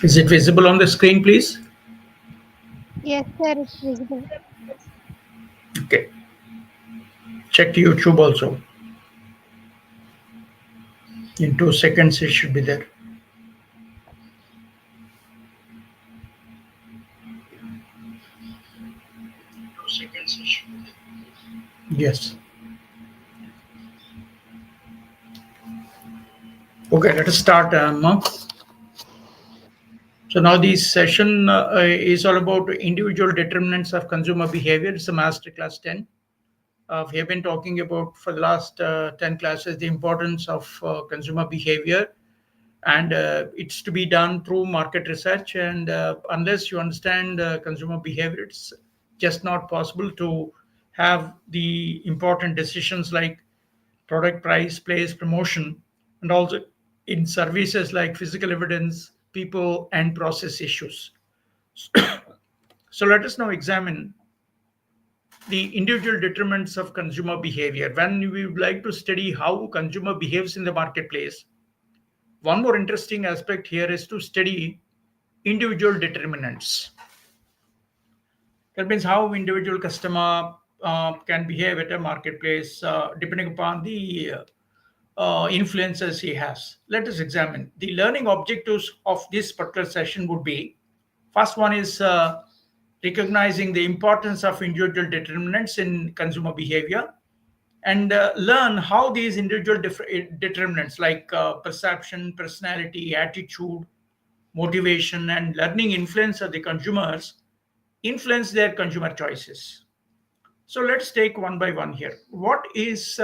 Is it visible on the screen, please? Yes, sir, it's visible. Okay. Check YouTube also. In 2 seconds, it should be there. Yes. Okay, let us start. So now this session is all about individual determinants of consumer behavior. It's a master class 10. We have been talking about for the last 10 classes the importance of consumer behavior, and it's to be done through market research. And unless you understand consumer behavior, it's just not possible to have the important decisions like product price, place, promotion, and also in services like physical evidence, people, and process issues. So let us now examine the individual determinants of consumer behavior. When we would like to study how consumer behaves in the marketplace, one more interesting aspect here is to study individual determinants. That means how individual customer can behave at a marketplace depending upon the influences he has. Let us examine. The learning objectives of this particular session would be, first one is recognizing the importance of individual determinants in consumer behavior, and learn how these individual determinants like perception, personality, attitude, motivation, and learning influence of the consumers influence their consumer choices. So let's take one by one here. What is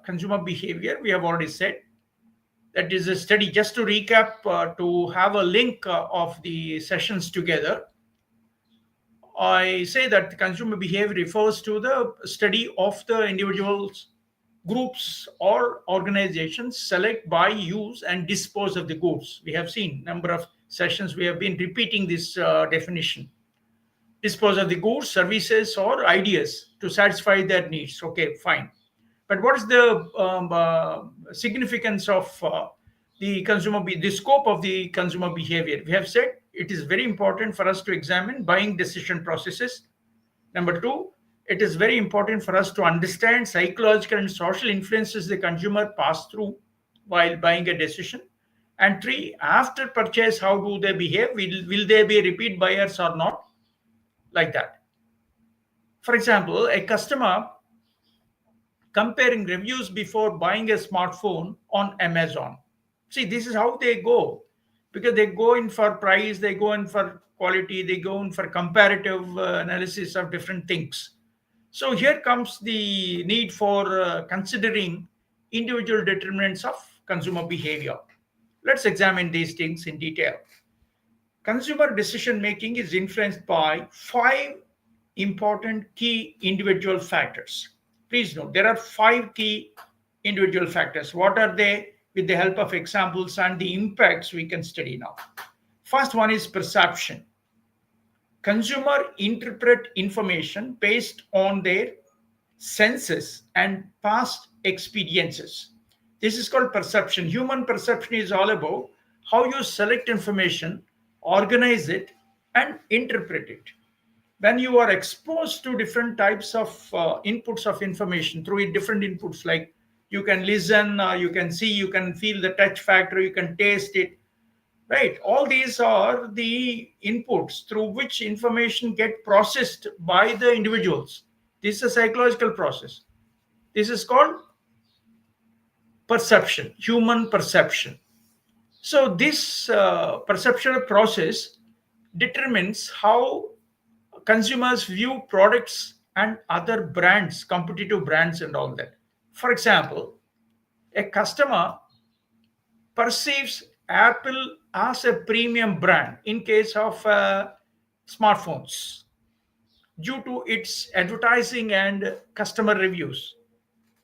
consumer behavior? We have already said that is a study. Just to recap, to have a link of the sessions together, I say that the consumer behavior refers to the study of the individuals, groups, or organizations select, buy, use, and dispose of the goods. We have seen number of sessions. We have been repeating this definition. Dispose of the goods, services, or ideas to satisfy their needs. Okay, fine. But what is the significance of the scope of the consumer behavior? We have said it is very important for us to examine buying decision processes. Number two, it is very important for us to understand psychological and social influences the consumer pass through while buying a decision. And three, after purchase, how do they behave? Will they be repeat buyers or not? Like that. For example, a customer comparing reviews before buying a smartphone on Amazon. See, this is how they go, because they go in for price, they go in for quality, they go in for comparative analysis of different things. So here comes the need for considering individual determinants of consumer behavior. Let's examine these things in detail. Consumer decision making is influenced by five important key individual factors. Please note there are five key individual factors. What are they? With the help of examples and the impacts we can study now. First one is perception. Consumer interpret information based on their senses and past experiences. This is called perception. Human perception is all about how you select information, organize it, and interpret it. When you are exposed to different types of inputs of information through different inputs, like you can listen, you can see, you can feel the touch factor, you can taste it, right? All these are the inputs through which information get processed by the individuals. This is a psychological process. This is called perception, human perception. So this perceptual process determines how consumers view products and other brands, competitive brands, and all that. For example, a customer perceives Apple as a premium brand in case of smartphones due to its advertising and customer reviews.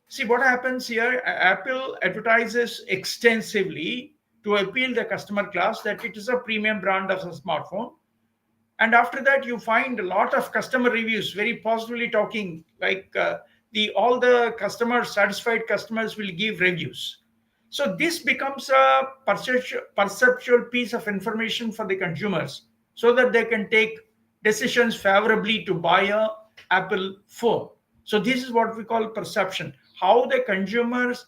See what happens here. Apple advertises extensively to appeal the customer class that it is a premium brand of a smartphone. And after that, you find a lot of customer reviews very positively talking, like the all the customers, satisfied customers will give reviews. So this becomes a perceptual piece of information for the consumers so that they can take decisions favorably to buy a Apple phone. So this is what we call perception, how the consumers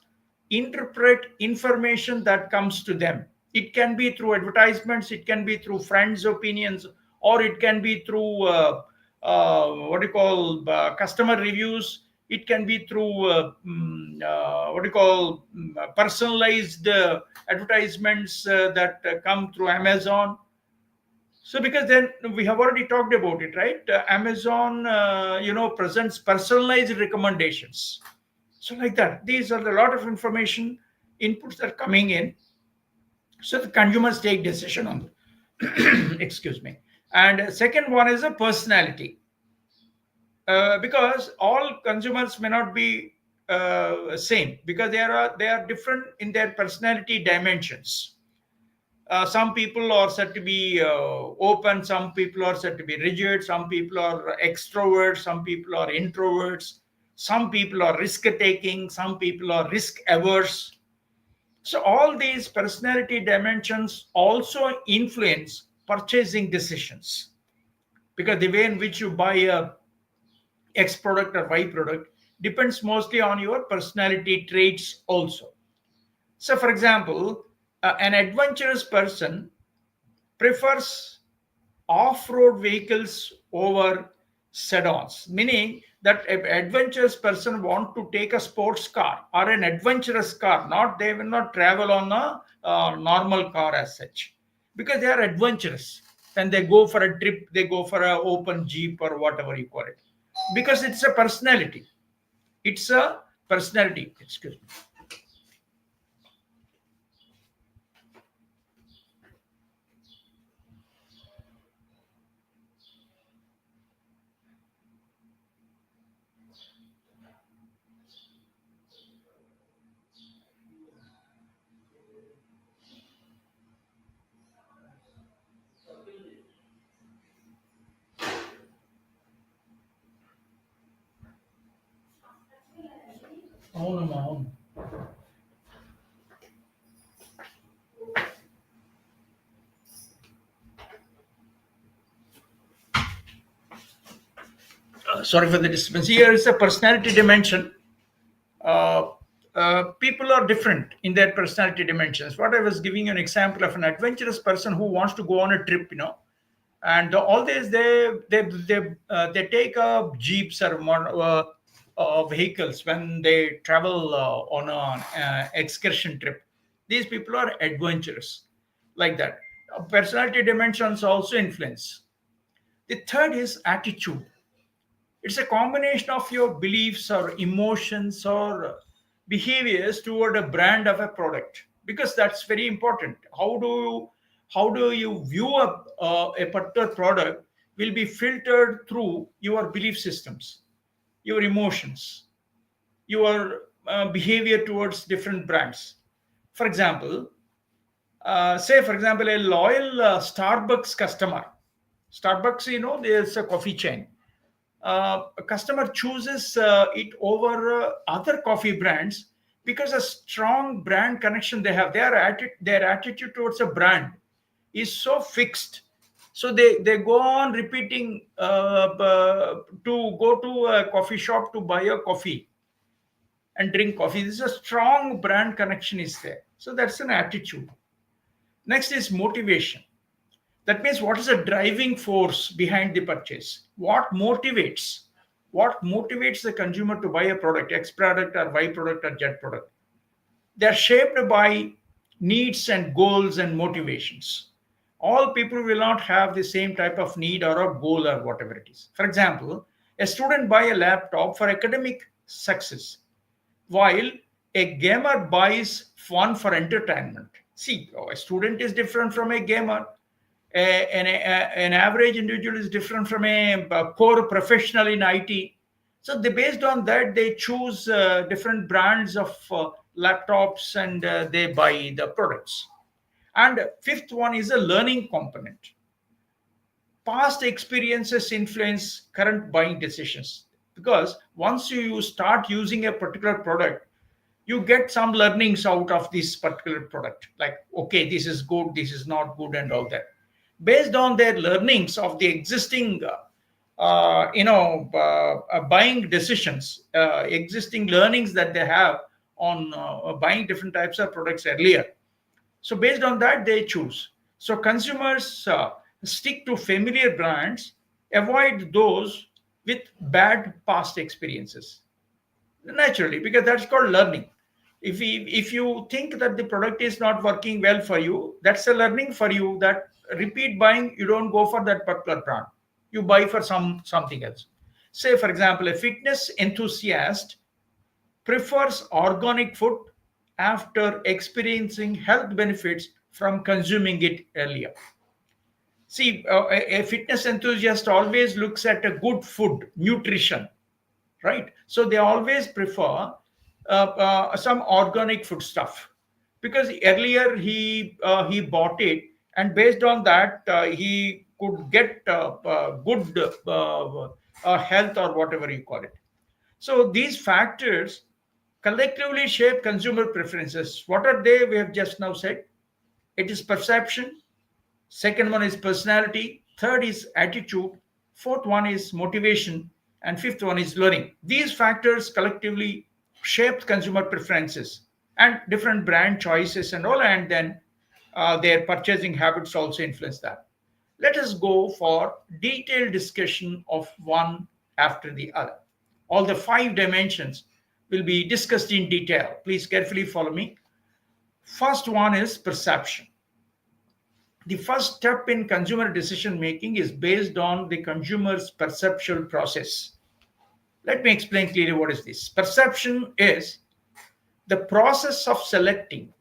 interpret information that comes to them. It can be through advertisements, it can be through friends' opinions, or it can be through what do you call customer reviews. It can be through what do you call personalized advertisements that come through Amazon. So because then we have already talked about it, right? Amazon, presents personalized recommendations. So like that, these are a lot of information inputs that are coming in. So the consumers take decision on excuse me. And second one is a personality, because all consumers may not be same, because they are different in their personality dimensions. Some people are said to be open, some people are said to be rigid, some people are extroverts, some people are introverts, some people are risk taking, some people are risk averse. So all these personality dimensions also influence purchasing decisions, because the way in which you buy a X product or Y product depends mostly on your personality traits also. So, for example, an adventurous person prefers off-road vehicles over sedans, meaning that an adventurous person want to take a sports car or an adventurous car, not they will not travel on a normal car as such, because they are adventurous. When they go for a trip, they go for a open jeep or whatever you call it, because it's a personality. It's a personality. Excuse me. అవునమ్మా, అవును. Sorry for the disturbance. Here is a personality dimension. uh, People are different in their personality dimensions. What I was giving you an example of an adventurous person who wants to go on a trip, and all this they take jeeps or vehicles when they travel on an excursion trip. These people are adventurous, like that. Personality dimensions also influence. The third is attitude. It's a combination of your beliefs or emotions or behaviors toward a brand of a product, because that's very important. How do you view a particular product will be filtered through your belief systems, your emotions, your behavior towards different brands. For example, say for example, a loyal Starbucks customer. Starbucks, there's a coffee chain. A customer chooses it over other coffee brands because a strong brand connection they have. Their attitude towards a brand is so fixed. So they go on repeating to go to a coffee shop to buy a coffee and drink coffee. This is a strong brand connection is there. So that's an attitude. Next is motivation. That means what is the driving force behind the purchase? What motivates the consumer to buy a product, X product or Y product or Z product? They are shaped by needs and goals and motivations. All people will not have the same type of need or a goal or whatever it is. For example, a student buy a laptop for academic success, while a gamer buys fun for entertainment. See, a student is different from a gamer. An average individual is different from a core professional in IT. So based on that, they choose different brands of laptops, and they buy the products. And fifth one is a learning component. Past experiences influence current buying decisions, because once you start using a particular product, you get some learnings out of this particular product, like, okay, this is good, this is not good, and all that. Based on their learnings of the existing buying decisions, existing learnings that they have on buying different types of products earlier. So based on that, they choose. So consumers stick to familiar brands, avoid those with bad past experiences. Naturally, because that's called learning. If you think that the product is not working well for you, that's a learning for you, that repeat buying, you don't go for that particular brand, you buy for something else. Say for example, a fitness enthusiast prefers organic food after experiencing health benefits from consuming it earlier. See, a fitness enthusiast always looks at a good food, nutrition, right? So they always prefer some organic food stuff, because earlier he bought it, and based on that he could get good health, or whatever you call it. So these factors collectively shape consumer preferences. What are they? We have just now said. It is perception. Second one is personality. Third is attitude. Fourth one is motivation. And fifth one is learning. These factors collectively shape consumer preferences and different brand choices and all, and then their purchasing habits also influence that. Let us go for detailed discussion of one after the other. All the five dimensions will be discussed in detail. Please carefully follow me. First one is perception. The first step in consumer decision making is based on the consumer's perceptual process. Let me explain clearly what is this. Perception is the process of selecting,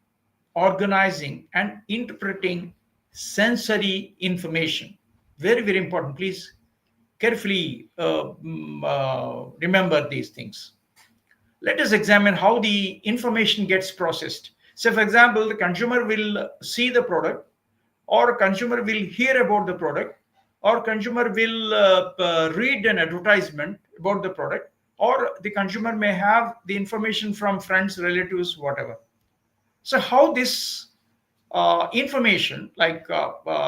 organizing, and interpreting sensory information. Very, very important. Please carefully remember these things. Let us examine how the information gets processed. So, for example, the consumer will see the product, or consumer will hear about the product, or consumer will read an advertisement about the product, or the consumer may have the information from friends, relatives, whatever. So how this information, like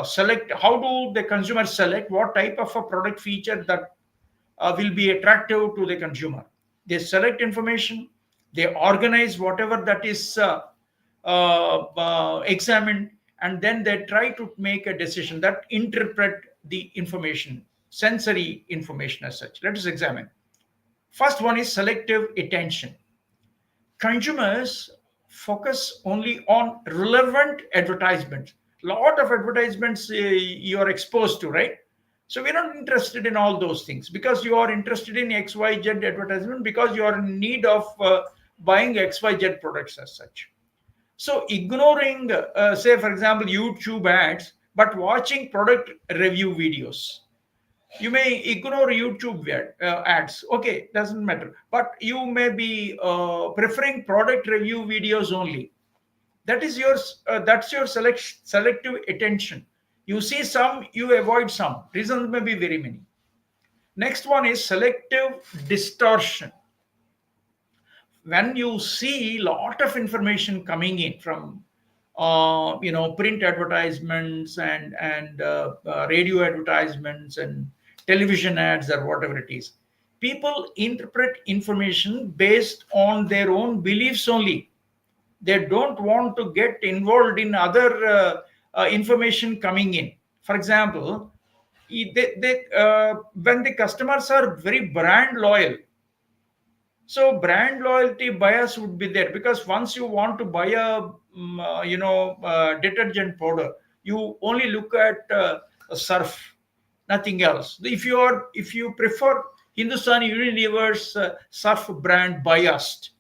select, how do the consumer select what type of a product feature that will be attractive to the consumer? They select information, they organize whatever that is examined, and then they try to make a decision that interpret the information, sensory information as such. Let us examine. First one is selective attention. Consumers focus only on relevant advertisements. Lot of advertisements you are exposed to, right? So we're not interested in all those things, because you are interested in XYZ advertisement, because you are in need of buying XYZ products as such. So ignoring, say for example, YouTube ads, but watching product review videos. You may ignore YouTube ads. Okay, doesn't matter. But you may be preferring product review videos only. That is yours. That's your selective attention. You see some, you avoid some. Reasons may be very many. Next one is selective distortion. When you see lot of information coming in from print advertisements and radio advertisements and television ads, or whatever it is, people interpret information based on their own beliefs only. They don't want to get involved in other information coming in. For example, when the customers are very brand loyal, so brand loyalty bias would be there, because once you want to buy a detergent powder, you only look at surf, nothing else. If you prefer Hindustan Unilever's surf brand biased,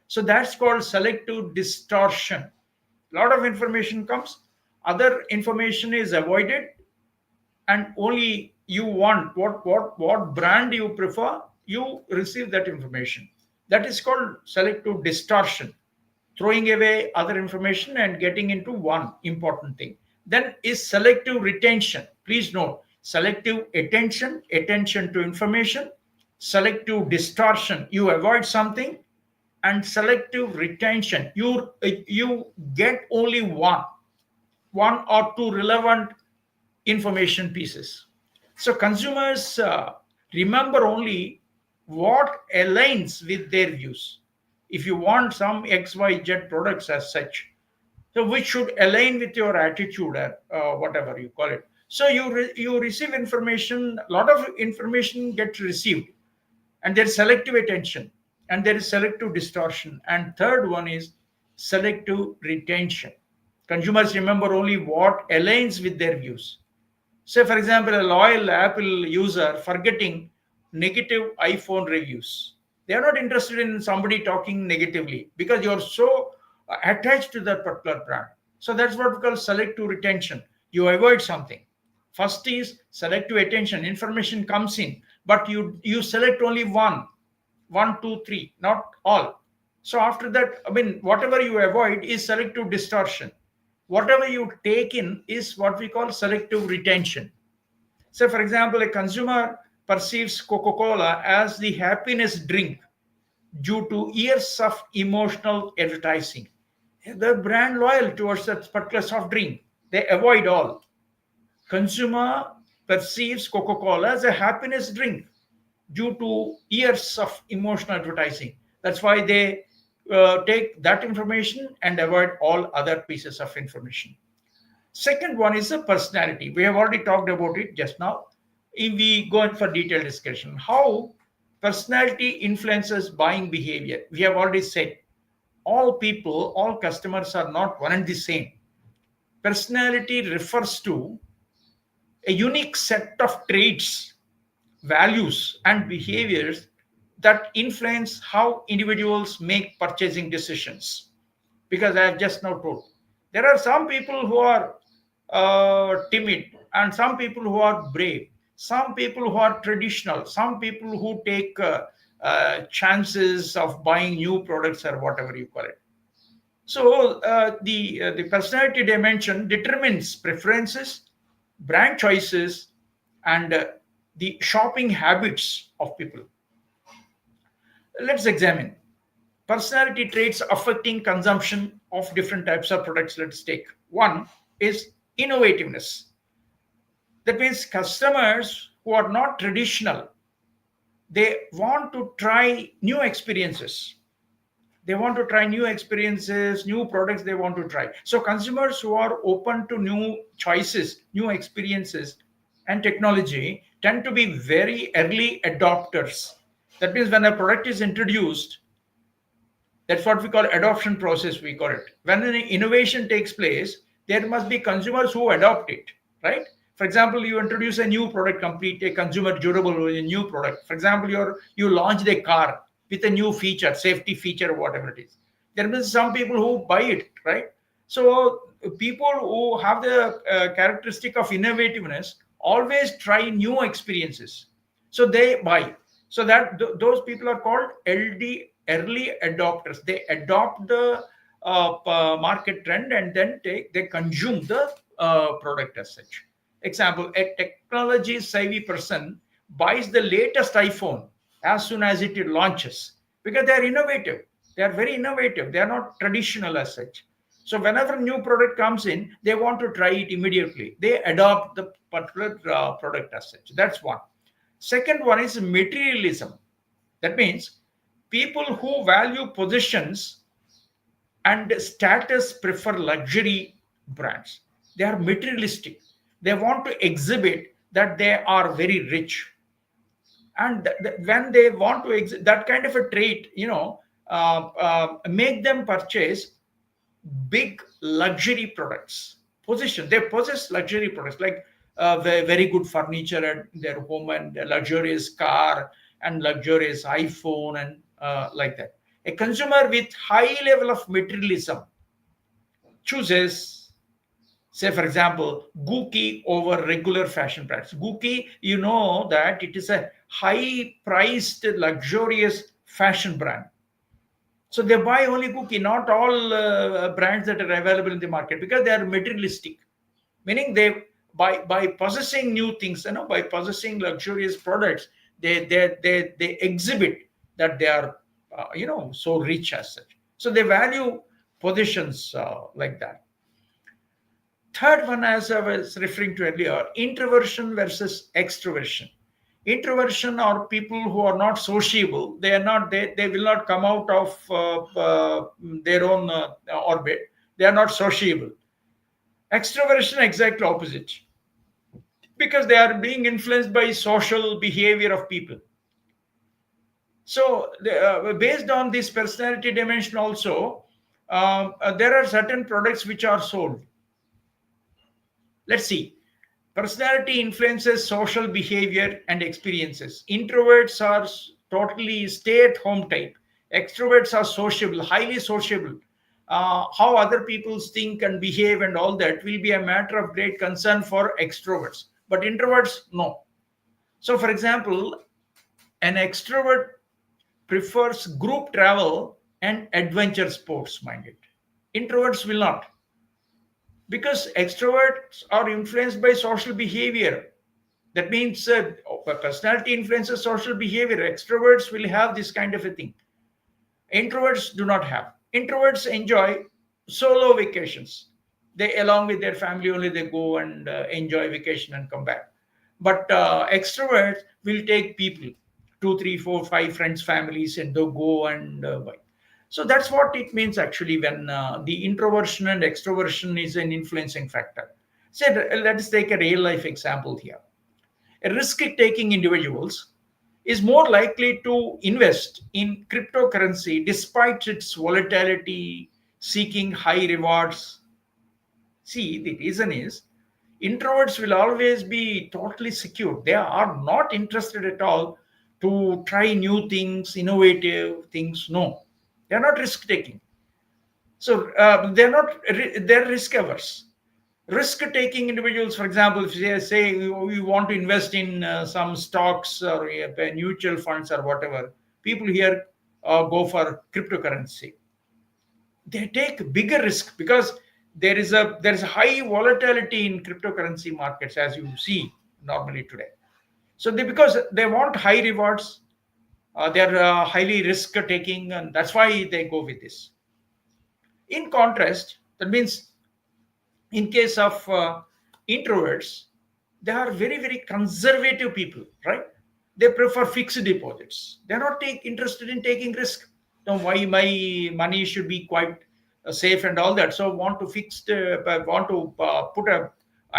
so that's called selective distortion. A lot of information comes, other information is avoided, and only you want what brand you prefer, you receive that information. That is called selective distortion, throwing away other information and getting into one important thing. Then is selective retention. Please note, selective attention to information. Selective distortion, you avoid something and selective retention. You get only one or two relevant information pieces. So consumers remember only what aligns with their views. If you want some XYZ products as such, so which should align with your attitude or whatever you call it. So you receive information, a lot of information gets received, and there is selective attention, and there is selective distortion, and third one is selective retention. Consumers remember only what aligns with their views. Say, for example, a loyal Apple user forgetting negative iPhone reviews. They are not interested in somebody talking negatively because you're so attached to that particular brand. So that's what we call selective retention. You avoid something. First is selective attention. Information comes in, but you select only one, two, three, not all. So after that, I mean, whatever you avoid is selective distortion. Whatever you take in is what we call selective retention. So, for example, a consumer perceives Coca Cola as the happiness drink due to years of emotional advertising. The brand loyal towards that particular soft drink, they avoid all. Consumer perceives Coca Cola as a happiness drink due to years of emotional advertising. That's why they take that information and avoid all other pieces of information. Second one is the personality. We have already talked about it just now. If we go in for detailed discussion, how personality influences buying behavior. We have already said all people, all customers are not one and the same. Personality refers to a unique set of traits, values, and behaviors that influence how individuals make purchasing decisions. Because I have just now told, there are some people who are timid, and some people who are brave, some people who are traditional, some people who take chances of buying new products or whatever you call it. So the personality dimension determines preferences, brand choices, and the shopping habits of people. Let's examine personality traits affecting consumption of different types of products. Let's take one is innovativeness. That means customers who are not traditional, they want to try new experiences. They want to try new experiences, new products they want to try. So consumers who are open to new choices, new experiences, and technology tend to be very early adopters. That means when a product is introduced, that's what we call adoption process, we call it. When an innovation takes place, there must be consumers who adopt it, right? For example, you introduce a new product, complete a consumer durable or a new product. For example, you launched a car with a new feature, safety feature, whatever it is. There must be some people who buy it, right? So people who have the characteristic of innovativeness always try new experiences, so they buy. So that those people are called early adopters. They adopt the market trend, and then they consume the product as such. Example, a technology savvy person buys the latest iPhone as soon as it launches because they are innovative. They are very innovative. They are not traditional as such. So whenever new product comes in, they want to try it immediately. They adopt the particular product as such. That's one. Second one is materialism. That means people who value positions and status prefer luxury brands. They are materialistic. They want to exhibit that they are very rich. And when they want to that kind of a trait, make them purchase big luxury products. Position, they possess luxury products like very good furniture at their home, and a luxurious car, and luxurious iPhone, and like that. A consumer with high level of materialism chooses, say for example, Gucci over regular fashion brands. Gucci, you know that it is a high priced luxurious fashion brand. So they buy only Cookie, not all brands that are available in the market, because they are materialistic. Meaning they, by possessing new things, by possessing luxurious products, they exhibit that they are so rich as such. So they value positions like that. Third one, as I was referring to earlier, introversion versus extroversion. Introversion are people who are not sociable. They are not. They will not come out of their own orbit. They are not sociable. Extroversion, exactly opposite, because they are being influenced by social behavior of people. So, based on this personality dimension, also, there are certain products which are sold. Let's see. Personality influences social behavior and experiences. Introverts are totally stay at home type. Extroverts are sociable, highly sociable. How other people think and behave and all that will be a matter of great concern for extroverts. But introverts, no. So, for example, an extrovert prefers group travel and adventure sports minded. Introverts will not, because extroverts are influenced by social behavior. That means personality influences social behavior. Extroverts will have this kind of a thing. Introverts do not have. Introverts enjoy solo vacations. They, along with their family, only they go and enjoy vacation and come back. But extroverts will take people, two, three, four, five friends, families, and they'll go and buy. So that's what it means actually when the introversion and extroversion is an influencing factor. Say, let's take a real life example here. A risk taking individuals is more likely to invest in cryptocurrency despite its volatility, seeking high rewards. See, the reason is introverts will always be totally secure. They are not interested at all to try new things, innovative things. No, they are not risk taking. So they're risk averse. Risk taking individuals, for example, if they say we want to invest in some stocks or mutual funds or whatever, people here go for cryptocurrency. They take bigger risk because there is a high volatility in cryptocurrency markets, as you see normally today. So they, because they want high rewards, they're highly risk taking, and that's why they go with this. In contrast, that means in case of introverts, they are very, very conservative people, right? They prefer fixed deposits. They're not interested in taking risk. Now, why my money should be quite safe and all that? So want to put a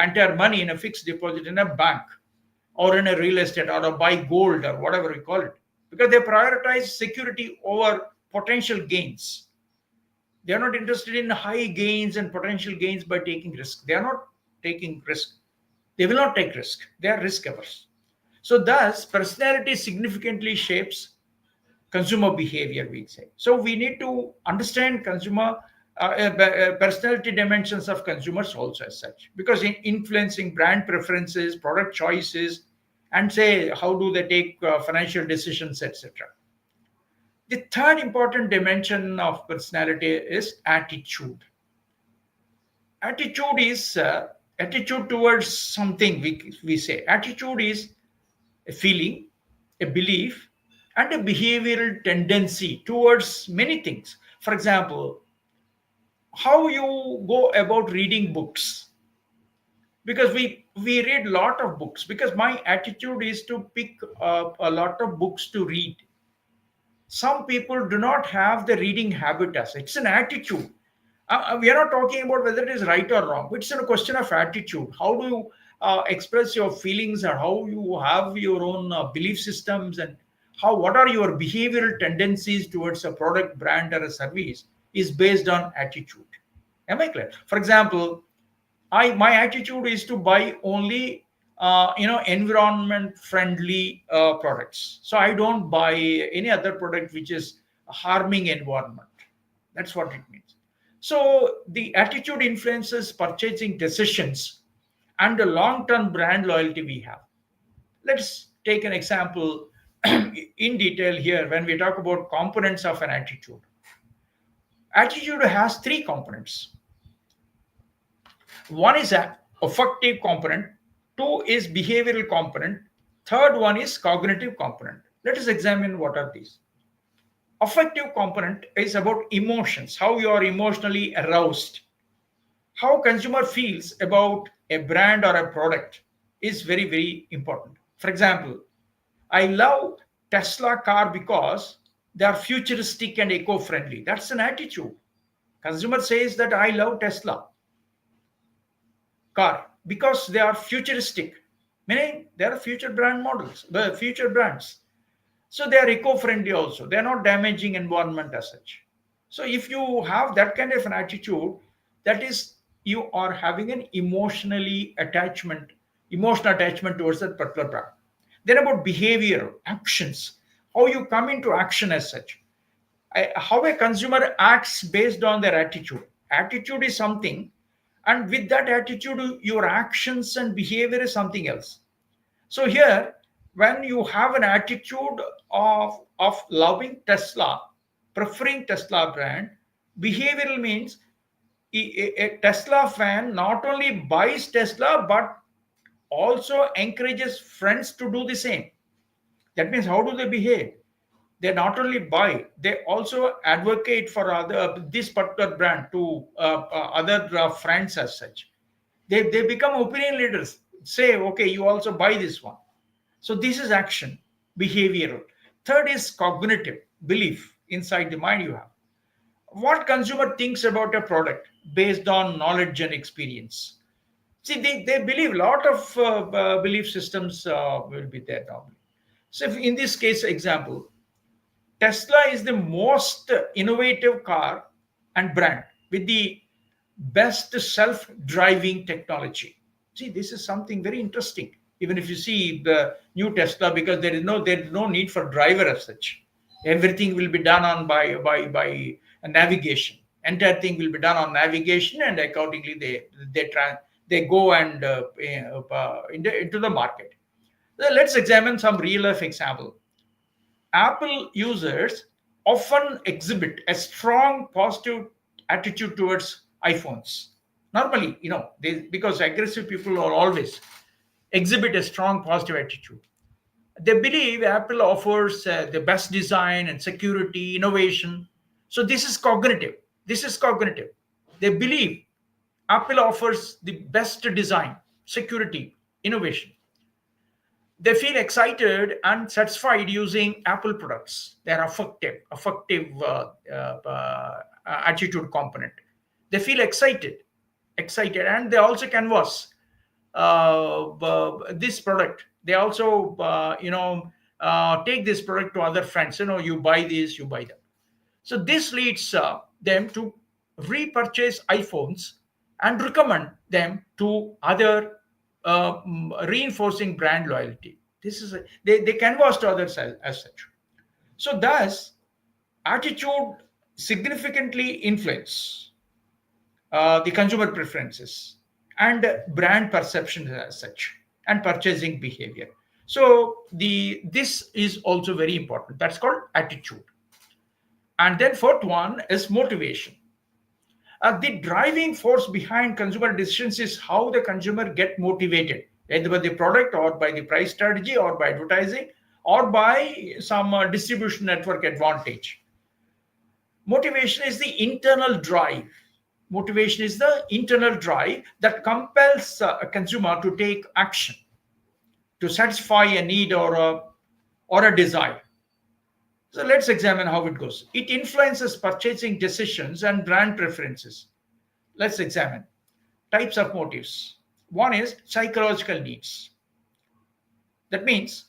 entire money in a fixed deposit in a bank or in a real estate or a buy gold or whatever we call it, because they prioritize security over potential gains. They are not interested in high gains and potential gains by taking risk. They are not taking risk. They will not take risk. They are risk averse. So thus, personality significantly shapes consumer behavior, we say. So we need to understand consumer personality dimensions of consumers also as such, because in influencing brand preferences, product choices, and say how do they take financial decisions, etc. The third important dimension of personality is attitude. Attitude is attitude towards something. We say attitude is a feeling, a belief, and a behavioral tendency towards many things. For example, how you go about reading books, because we read a lot of books, because my attitude is to pick up a lot of books to read. Some people do not have the reading habit as it's an attitude. We are not talking about whether it is right or wrong. It's a question of attitude. How do you express your feelings, or how you have your own belief systems, and how what are your behavioral tendencies towards a product, brand, or a service is based on attitude. Am I clear? For example, I my attitude is to buy only environment friendly products. So I don't buy any other product which is harming environment. That's what it means. So the attitude influences purchasing decisions and the long term brand loyalty we have. Let's take an example in detail here when we talk about components of an attitude. Attitude has three components. One is a affective component, two is behavioral component, third one is cognitive component. Let us examine what are these. Affective component is about emotions, how you are emotionally aroused, how consumer feels about a brand or a product is very very important. For example, I love Tesla car because they are futuristic and eco-friendly. That's an attitude. Consumer says that I love Tesla car because they are futuristic, meaning they are future brand models, the future brands. So they are eco-friendly also. They are not damaging environment as such. So if you have that kind of an attitude, that is, you are having an emotional attachment towards that particular brand. Then about behavior, actions, how you come into action as such. How a consumer acts based on their attitude. Attitude is something, and with that attitude, your actions and behavior is something else. So here, when you have an attitude of loving Tesla, preferring Tesla brand, behavioral means a Tesla fan not only buys Tesla but also encourages friends to do the same. That means how do they behave? They not only buy, they also advocate for other this particular brand to other friends as such. They become opinion leaders. Say, okay, you also buy this one. So this is action, behavioral. Third is cognitive, belief inside the mind you have. What consumer thinks about a product based on knowledge and experience. See, they believe a lot of belief systems will be there normally. So if in this case example, Tesla is the most innovative car and brand with the best self-driving technology. See, this is something very interesting. Even if you see the new Tesla, because there is no need for driver as such. Everything will be done on by navigation. Entire thing will be done on navigation, and accordingly they go and into the market. So let's examine some real life example. Apple users often exhibit a strong positive attitude towards iPhones. Normally, because aggressive people are always exhibit a strong positive attitude. They believe Apple offers the best design and security, innovation. So this is cognitive. This is cognitive. They believe Apple offers the best design, security, innovation. They feel excited and satisfied using Apple products. They are affective attitude component. They feel excited, and they also canvas this product. They also, take this product to other friends. You buy this, you buy that. So this leads them to repurchase iPhones and recommend them to other, reinforcing brand loyalty. They canvas to others as such. So thus, attitude significantly influence the consumer preferences and brand perception as such, and purchasing behavior. So the this is also very important. That's called attitude. And then fourth one is motivation. The driving force behind consumer decisions is how the consumer get motivated, either by the product or by the price strategy or by advertising or by some distribution network advantage. Motivation is the internal drive. Motivation is the internal drive that compels a consumer to take action to satisfy a need or a desire. So let's examine how it goes. It influences purchasing decisions and brand preferences. Let's examine types of motives. One is psychological needs. That means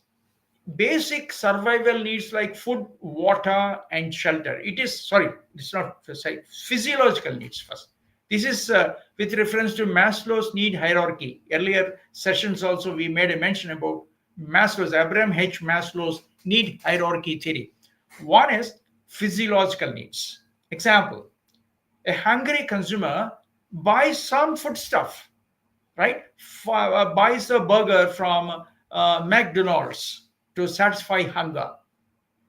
basic survival needs like food, water, and shelter. It's not physiological needs first. This is with reference to Maslow's need hierarchy. Earlier sessions also we made a mention about Abraham H. Maslow's need hierarchy theory. One is physiological needs. Example, a hungry consumer buys some foodstuff, right? Buys a burger from McDonald's to satisfy hunger.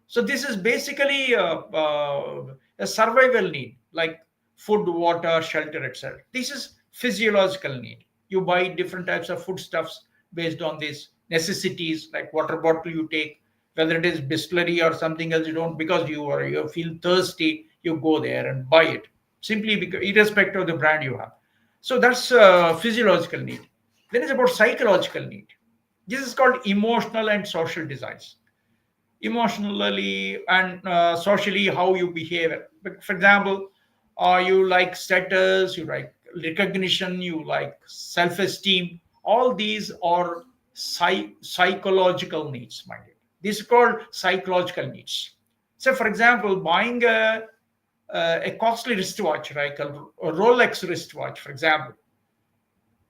So this is basically a survival need, like food, water, shelter, etc. This is physiological need. You buy different types of foodstuffs based on these necessities, like water bottle you take, whether it is distillery or something else. You don't, because you feel thirsty, you go there and buy it, simply because irrespective of the brand you have. So that's physiological need. Then it's about psychological need. This is called emotional and social desires. Emotionally and socially, how you behave. But for example, you like status, you like recognition, you like self-esteem. All these are psychological needs, mind it. These are called psychological needs. So for example, buying a costly wristwatch, like a Rolex wristwatch, for example.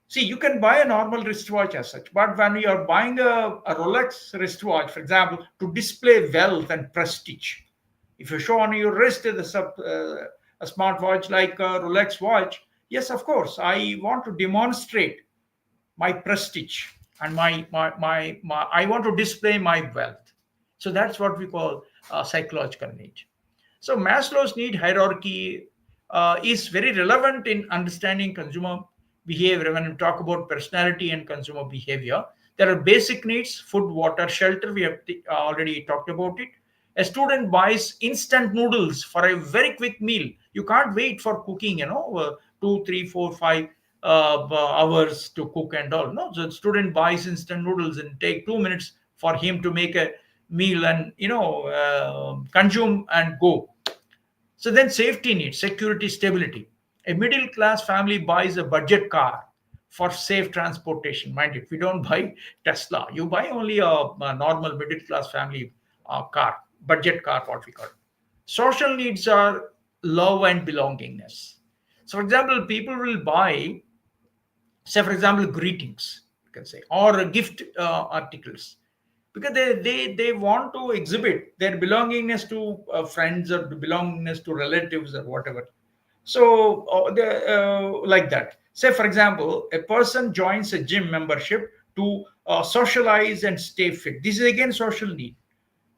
See, you can buy a normal wristwatch as such, but when you are buying a Rolex wristwatch, for example, to display wealth and prestige, if you show on your wrist a smartwatch like a Rolex watch, yes, of course, I want to demonstrate my prestige and I want to display my wealth. So that's what we call psychological need. So Maslow's need hierarchy is very relevant in understanding consumer behavior. When we talk about personality and consumer behavior, there are basic needs: food, water, shelter. We have already talked about it. A student buys instant noodles for a very quick meal. You can't wait for cooking, 2, 3, 4, 5 hours to cook and all. No, so the student buys instant noodles and take 2 minutes for him to make a meal and consume and go. So then safety needs, security, stability. A middle class family buys a budget car for safe transportation. Mind it, we don't buy Tesla. You buy only a normal middle class family car, budget car, what we call it. Social needs are love and belongingness. So, for example, people will buy, say, for example, greetings, you can say, or gift articles, because they want to exhibit their belongingness to friends or belongingness to relatives or whatever. So like that, say for example, a person joins a gym membership to socialize and stay fit. This is again social need.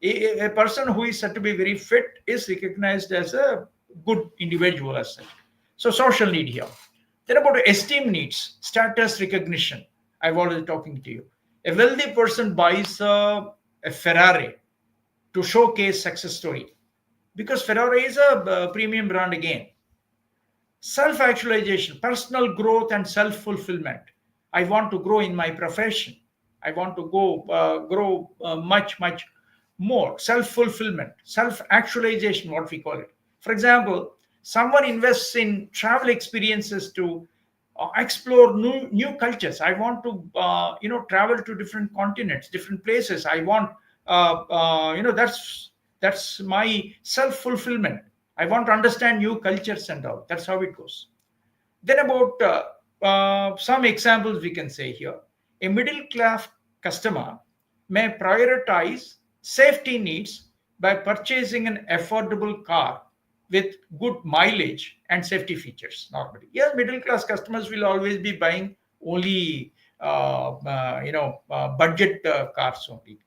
A person who is said to be very fit is recognized as a good individual as such. So social need here. Then about esteem needs, status recognition. I've already talking to you. A wealthy person buys a Ferrari to showcase success story, because Ferrari is a premium brand again. Self actualization, personal growth, and self fulfillment. I want to grow in my profession. I want to grow much more. Self fulfillment, self actualization, what we call it. For example, someone invests in travel experiences to explore new cultures. I want to travel to different continents, different places. I want that's my self fulfillment. I want to understand new cultures and all. That's how it goes. Then about some examples we can say here. A middle class customer may prioritize safety needs by purchasing an affordable car with good mileage and safety features normally. Yes, middle class customers will always be buying only budget cars only.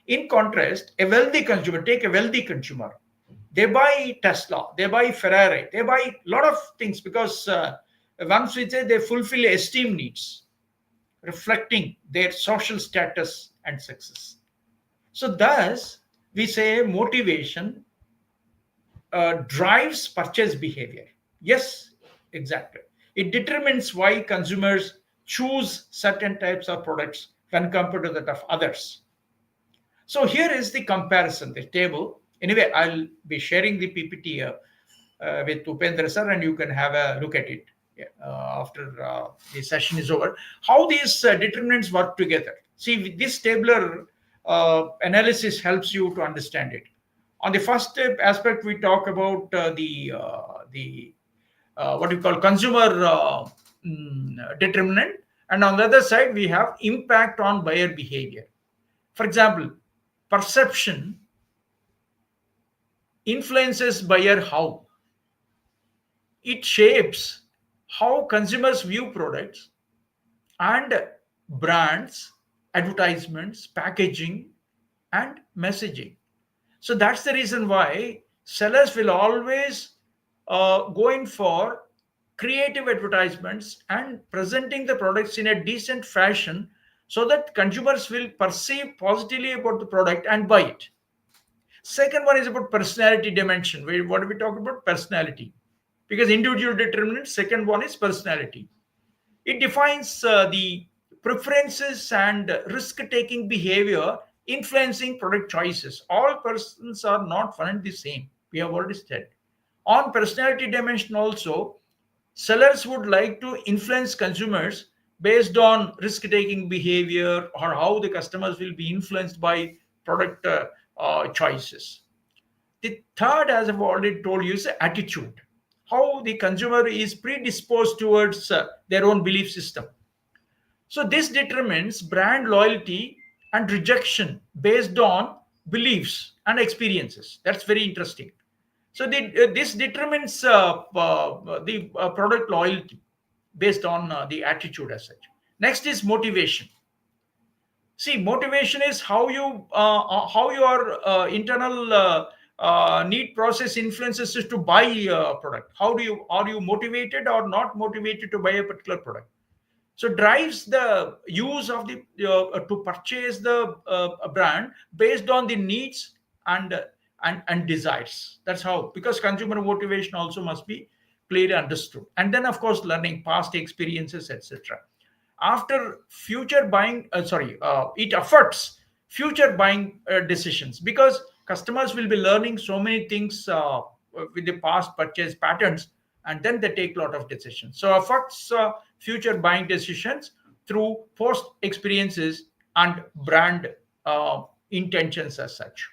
In contrast, a wealthy consumer, take a wealthy consumer, they buy Tesla, they buy Ferrari, they buy a lot of things because once we say they fulfill esteem needs, reflecting their social status and success. So, thus, we say motivation drives purchase behavior. Yes, exactly. It determines why consumers choose certain types of products when compared to that of others. So here is the comparison, the table. Anyway, I'll be sharing the PPT with Upendra sir, and you can have a look at it after the session is over. How these determinants work together. See, this tabular analysis helps you to understand it. On the first aspect, we talk about the what we call consumer determinant, and on the other side, we have impact on buyer behavior. For example, perception influences buyer how. It shapes how consumers view products and brands, advertisements, packaging, and messaging. So that's the reason why sellers will always go in for creative advertisements and presenting the products in a decent fashion so that consumers will perceive positively about the product and buy it. Second one is about personality dimension. What do we talk about? Personality. Because individual determinant, second one is personality. It defines the preferences and risk taking behavior influencing product choices. All persons are not one and the same. We have already said. On personality dimension, also, sellers would like to influence consumers based on risk taking behavior or how the customers will be influenced by product choices. The third, as I've already told you, is attitude. How the consumer is predisposed towards their own belief system. So this determines brand loyalty and rejection based on beliefs and experiences. That's very interesting. So this determines the product loyalty based on the attitude as such. Next is motivation. See, motivation is how your internal need process influences is to buy a product. How do you are you motivated or not motivated to buy a particular product? So drives the use of the to purchase the brand based on the needs and and desires. That's how, because consumer motivation also must be clearly understood. And then of course learning past experiences, etc. After future buying, it affects future buying decisions, because customers will be learning so many things with the past purchase patterns, and then they take a lot of decisions. So affects future buying decisions through post experiences and brand intentions as such.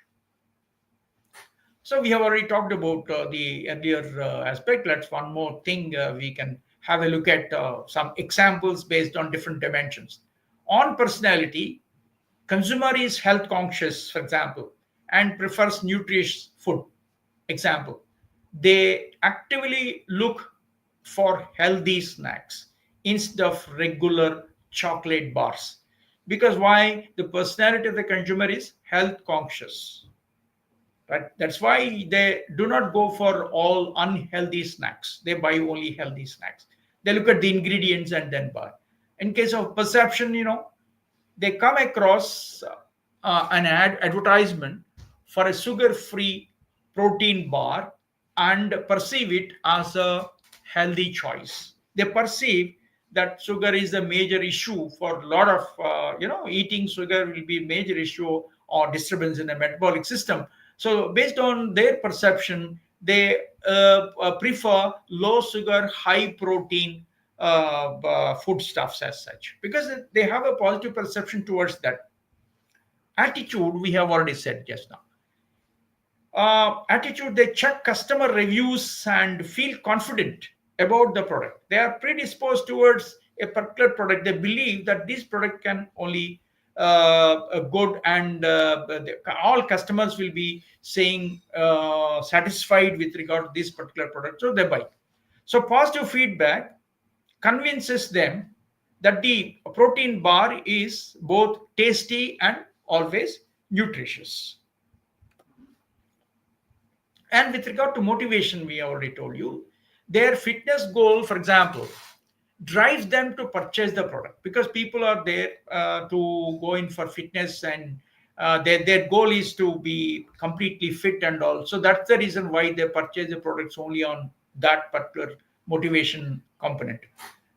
So we have already talked about the earlier aspect. Let's one more thing, we can have a look at some examples based on different dimensions. On personality, consumer is health conscious, for example, and prefers nutritious food. Example, they actively look for healthy snacks instead of regular chocolate bars. Because why? The personality of the consumer is health conscious, right? That's why they do not go for all unhealthy snacks. They buy only healthy snacks. They look at the ingredients and then buy. In case of perception, they come across an advertisement for a sugar-free protein bar and perceive it as a healthy choice. They perceive that sugar is a major issue for a lot of, eating sugar will be a major issue or disturbance in the metabolic system. So based on their perception, they prefer low sugar, high protein foodstuffs as such, because they have a positive perception towards that. Attitude, we have already said just now. Attitude, they check customer reviews and feel confident about the product. They are predisposed towards a particular product. They believe that this product can only good, and all customers will be saying satisfied with regard to this particular product, so they buy. So positive feedback convinces them that the protein bar is both tasty and always nutritious. And with regard to motivation, we already told you, their fitness goal, for example, drives them to purchase the product, because people are there to go in for fitness, and their goal is to be completely fit and all. So that's the reason why they purchase the products only on that particular motivation component.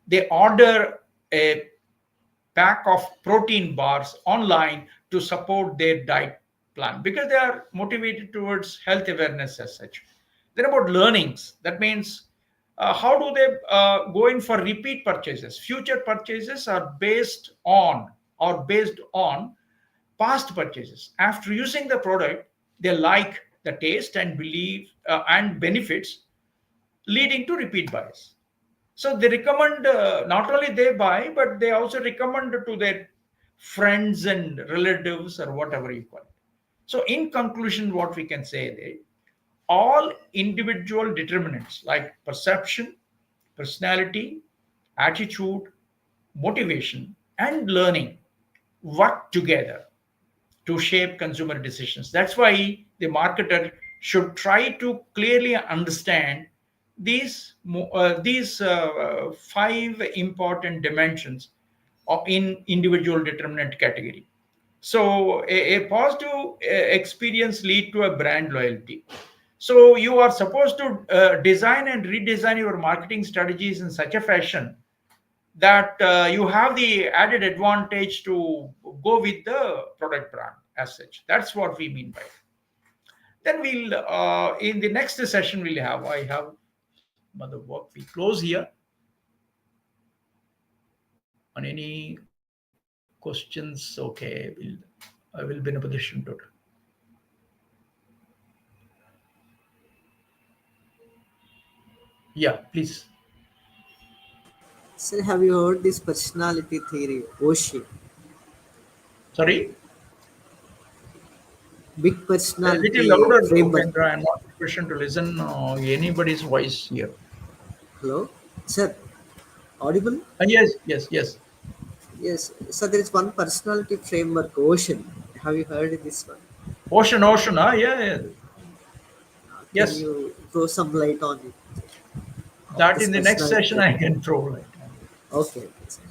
They order a pack of protein bars online to support their diet plan, because they are motivated towards health awareness as such. Then about learnings, that means how do they go in for repeat purchases? Future purchases are based on past purchases. After using the product, they like the taste and believe and benefits, leading to repeat buys. So they recommend, not only they buy, but they also recommend to their friends and relatives or whatever you call it. So in conclusion, what we can say is all individual determinants like perception, personality, attitude, motivation, and learning work together to shape consumer decisions. That's why the marketer should try to clearly understand these five important dimensions in individual determinant category. So a positive experience lead to a brand loyalty. So you are supposed to design and redesign your marketing strategies in such a fashion that you have the added advantage to go with the product brand as such. That's what we mean by it. Then we'll in the next session we'll have I have some other work. We close here on any questions. Okay, I will be in a position to. Yeah, please. Sir, have you heard this personality theory, Oshi? Sorry, Big a little personality louder, framework. Kendra. I'm not in a position to listen anybody's voice here. Hello? Sir, audible? Yes, yes, yes. Yes. So there is one personality framework, Ocean. Have you heard this one? Ocean, yeah, yeah. Can Yes. you throw some light on it, of That this in the next personality session I framework? can throw light on it Okay, okay, sir.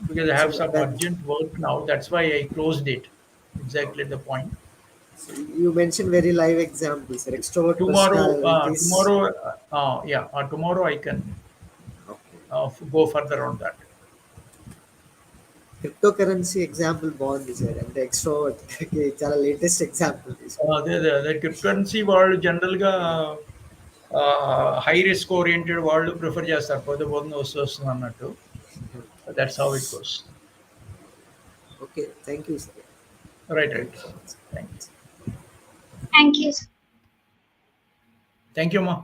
because I So have some when urgent work now. That's why I closed it. Exactly the point. so you mentioned very live examples, sir. Extrovert personalities. Tomorrow I can Okay. go further on that. Cryptocurrency example బాగుంది sir అంటే extrovert చాలా latest example తీసుకున్నాను. The cryptocurrency వాళ్ళు జనరల్గా high risk oriented వాళ్ళు prefer చేస్తారు పొద్దు పొద్దున వస్తుంది అన్నట్టు. That's how it goes. Okay thank you sir. Right. Thank you so much. Thank you. Thank you. Thank you, Ma.